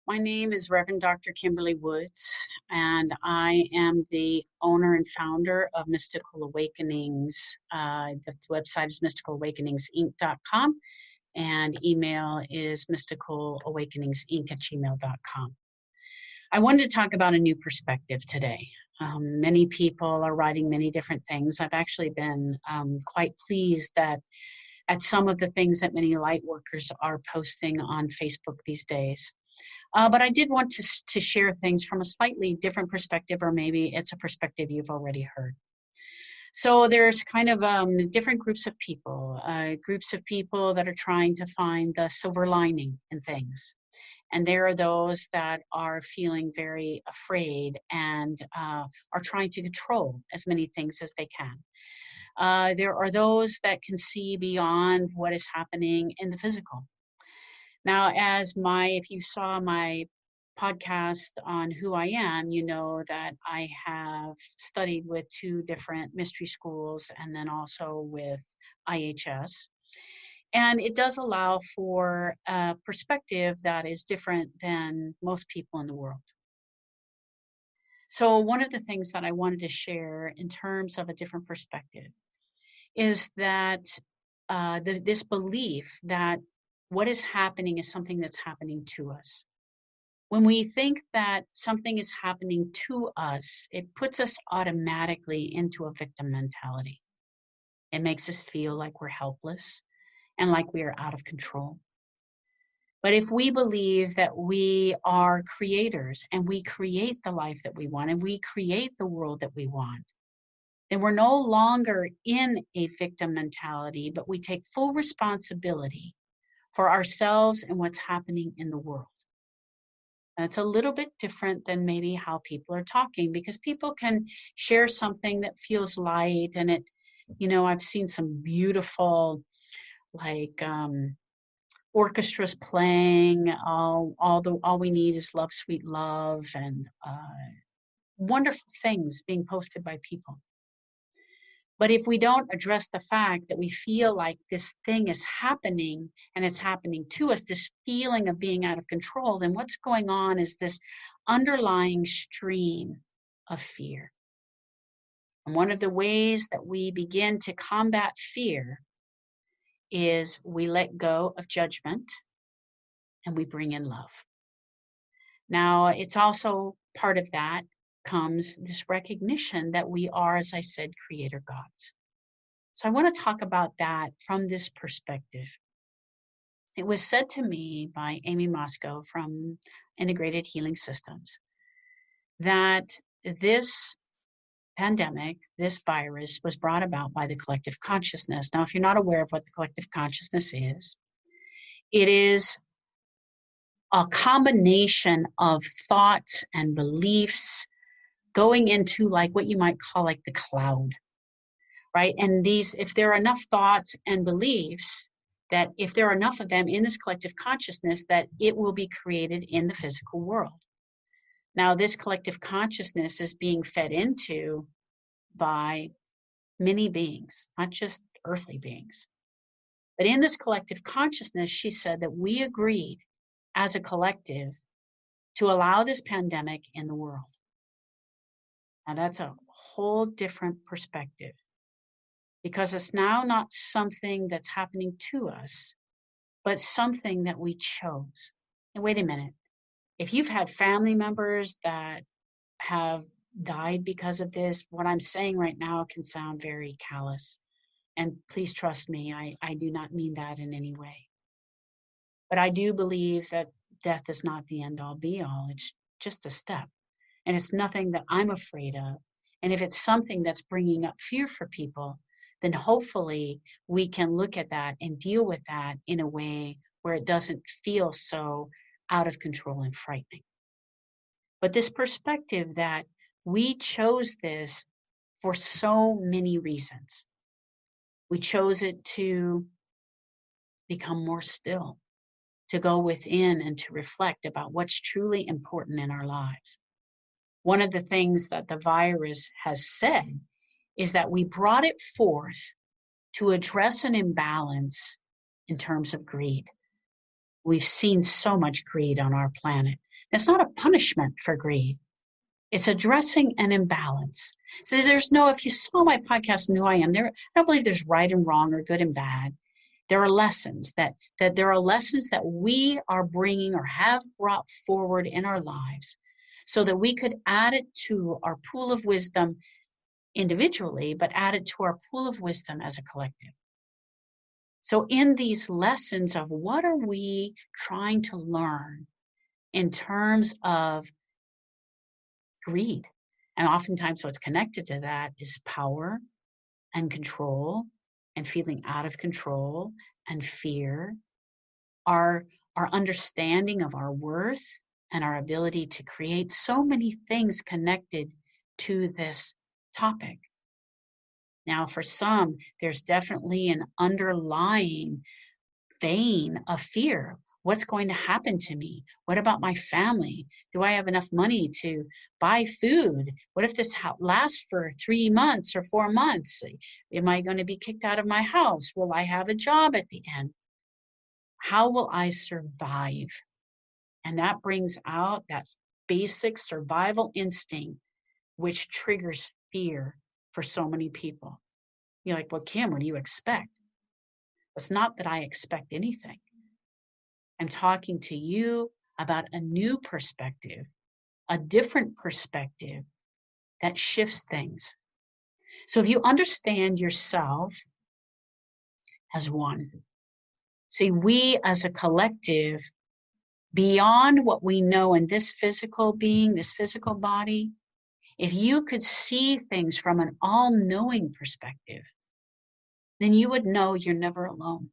My name is Reverend Dr. Kimberly Woods, and I am the owner and founder of Mystical Awakenings. The website is mysticalawakeningsinc.com, and email is mysticalawakeningsinc@gmail.com. I wanted to talk about a new perspective today. Many people are writing many different things. I've actually been quite pleased that at some of the things that many light workers are posting on Facebook these days. But I did want to share things from a slightly different perspective, or maybe it's a perspective you've already heard. So there's kind of different groups of people that are trying to find the silver lining in things. And there are those that are feeling very afraid and are trying to control as many things as they can. There are those that can see beyond what is happening in the physical. Now, if you saw my podcast on who I am, you know that I have studied with 2 different mystery schools and then also with IHS. And it does allow for a perspective that is different than most people in the world. So one of the things that I wanted to share in terms of a different perspective is that this belief that what is happening is something that's happening to us. When we think that something is happening to us, it puts us automatically into a victim mentality. It makes us feel like we're helpless and like we are out of control. But if we believe that we are creators and we create the life that we want and we create the world that we want, then we're no longer in a victim mentality, but we take full responsibility for ourselves and what's happening in the world. That's a little bit different than maybe how people are talking, because people can share something that feels light and I've seen some beautiful orchestras playing, all we need is love, sweet love, and wonderful things being posted by people. But if we don't address the fact that we feel like this thing is happening and it's happening to us, this feeling of being out of control, then what's going on is this underlying stream of fear. And one of the ways that we begin to combat fear is we let go of judgment and we bring in love. Now, it's also part of that comes this recognition that we are, as I said, creator gods. So I want to talk about that from this perspective. It was said to me by Amy Moscow from Integrated Healing Systems that this pandemic, this virus, was brought about by the collective consciousness. Now, if you're not aware of what the collective consciousness is, it is a combination of thoughts and beliefs going into like what you might call like the cloud, right? And if there are enough thoughts and beliefs, that if there are enough of them in this collective consciousness, that it will be created in the physical world. Now, this collective consciousness is being fed into by many beings, not just earthly beings. But in this collective consciousness, she said that we agreed as a collective to allow this pandemic in the world. Now, that's a whole different perspective, because it's now not something that's happening to us, but something that we chose. And wait a minute, if you've had family members that have died because of this, what I'm saying right now can sound very callous. And please trust me, I do not mean that in any way. But I do believe that death is not the end all be all. It's just a step. And it's nothing that I'm afraid of. And if it's something that's bringing up fear for people, then hopefully we can look at that and deal with that in a way where it doesn't feel so out of control and frightening. But this perspective that we chose this for so many reasons. We chose it to become more still, to go within and to reflect about what's truly important in our lives. One of the things that the virus has said is that we brought it forth to address an imbalance in terms of greed. We've seen so much greed on our planet. It's not a punishment for greed. It's addressing an imbalance. So there's no, if you saw my podcast and who I am, I don't believe there's right and wrong or good and bad. There are lessons that there are lessons that we are bringing or have brought forward in our lives so that we could add it to our pool of wisdom individually, but add it to our pool of wisdom as a collective. So in these lessons of what are we trying to learn in terms of greed, and oftentimes what's connected to that is power and control and feeling out of control and fear, our understanding of our worth and our ability to create, so many things connected to this topic. Now, for some, there's definitely an underlying vein of fear. What's going to happen to me? What about my family? Do I have enough money to buy food? What if this lasts for 3 months or 4 months? Am I going to be kicked out of my house? Will I have a job at the end? How will I survive? And that brings out that basic survival instinct, which triggers fear for so many people. You're like, well, Kim, what do you expect? It's not that I expect anything. I'm talking to you about a new perspective, a different perspective that shifts things. So if you understand yourself as one, see, we as a collective, beyond what we know in this physical being, this physical body, if you could see things from an all-knowing perspective, then you would know you're never alone.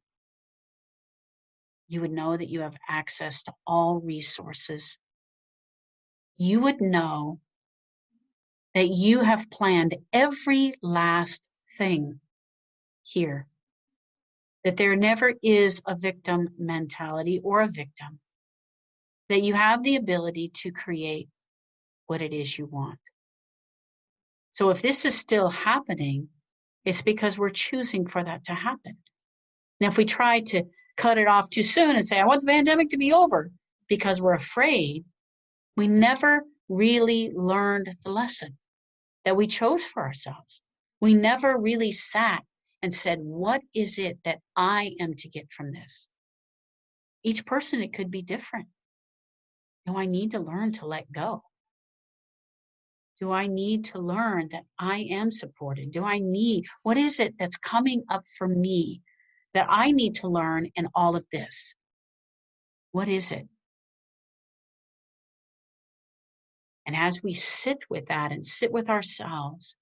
You would know that you have access to all resources. You would know that you have planned every last thing here, that there never is a victim mentality or a victim, that you have the ability to create what it is you want. So if this is still happening, it's because we're choosing for that to happen. Now, if we try to cut it off too soon and say, I want the pandemic to be over because we're afraid, we never really learned the lesson that we chose for ourselves. We never really sat and said, what is it that I am to get from this? Each person, it could be different. Do I need to learn to let go? Do I need to learn that I am supported? What is it that's coming up for me that I need to learn in all of this? What is it? And as we sit with that and sit with ourselves,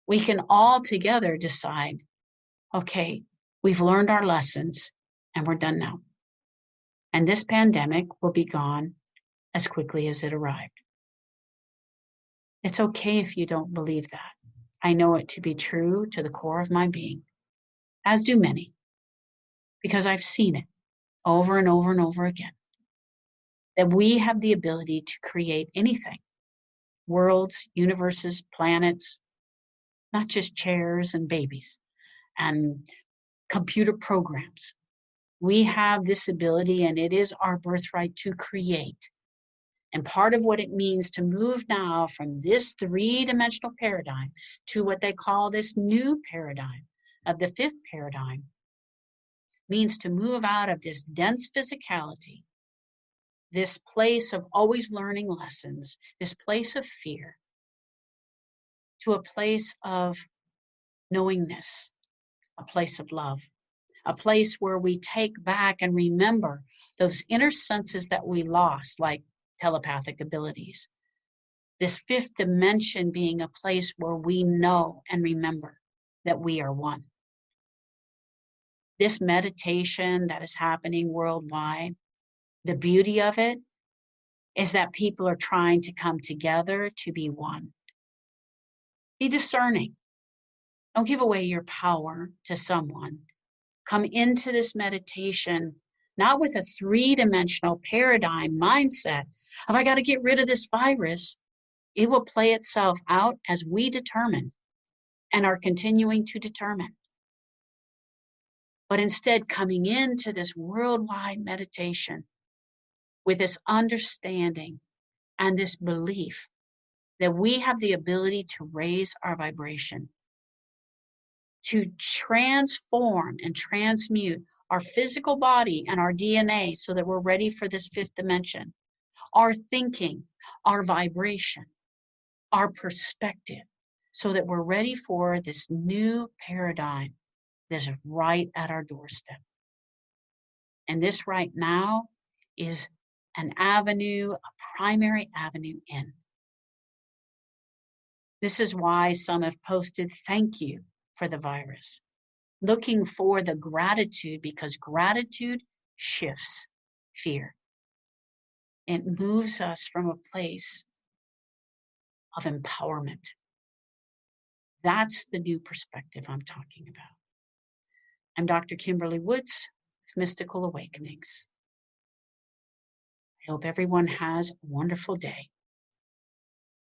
we can all together decide, okay, we've learned our lessons and we're done now. And this pandemic will be gone as quickly as it arrived. It's okay if you don't believe that. I know it to be true to the core of my being, as do many, because I've seen it over and over and over again, that we have the ability to create anything, worlds, universes, planets, not just chairs and babies and computer programs. We have this ability, and it is our birthright to create. And part of what it means to move now from this three-dimensional paradigm to what they call this new paradigm of the fifth paradigm means to move out of this dense physicality, this place of always learning lessons, this place of fear, to a place of knowingness, a place of love, a place where we take back and remember those inner senses that we lost, like telepathic abilities. This fifth dimension being a place where we know and remember that we are one. This meditation that is happening worldwide, the beauty of it is that people are trying to come together to be one. Be discerning. Don't give away your power to someone. Come into this meditation not with a three-dimensional paradigm mindset of, I got to get rid of this virus. It will play itself out as we determined and are continuing to determine. But instead, coming into this worldwide meditation with this understanding and this belief that we have the ability to raise our vibration, to transform and transmute our physical body and our DNA so that we're ready for this fifth dimension, our thinking, our vibration, our perspective, so that we're ready for this new paradigm that's right at our doorstep. And this right now is an avenue, a primary avenue in. This is why some have posted thank you for the virus, looking for the gratitude, because gratitude shifts fear. It moves us from a place of empowerment. That's the new perspective I'm talking about. I'm Dr. Kimberly Woods with Mystical Awakenings. I hope everyone has a wonderful day.